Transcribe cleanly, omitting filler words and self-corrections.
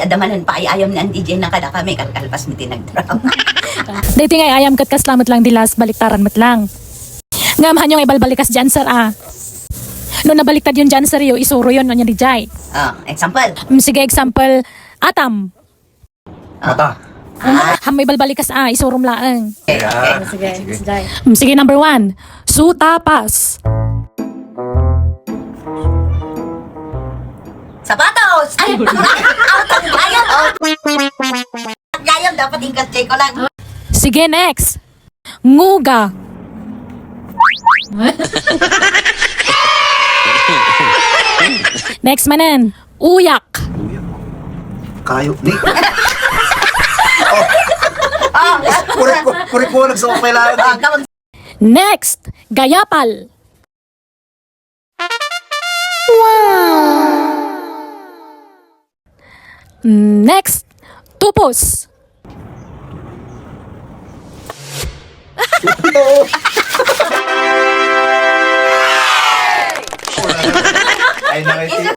Adamanan pa ay ayam na ang DJ na kada kami kalkalpas mi tinagdrama. Dating ay ayam kat kaslamat lang dilas baliktaran mat lang. Ngamahan yung ibalbalikas dyan sir Noon nabaliktad yung dyan sir isuro yun ano di jay. Example. Sige example, atam. Mata. May balbalikas isurom laang. Okay. Sige. Sige number 1, sutapas. Sapatos! Ay! Out ang gayam! Gayam dapat ingkat ko lang. Sige next, nguga. Next manan, uyak. Kayo. Ni. Kurik ko nagsokay lang. Next, gayapal. Next, tupos. Ay, nakiti.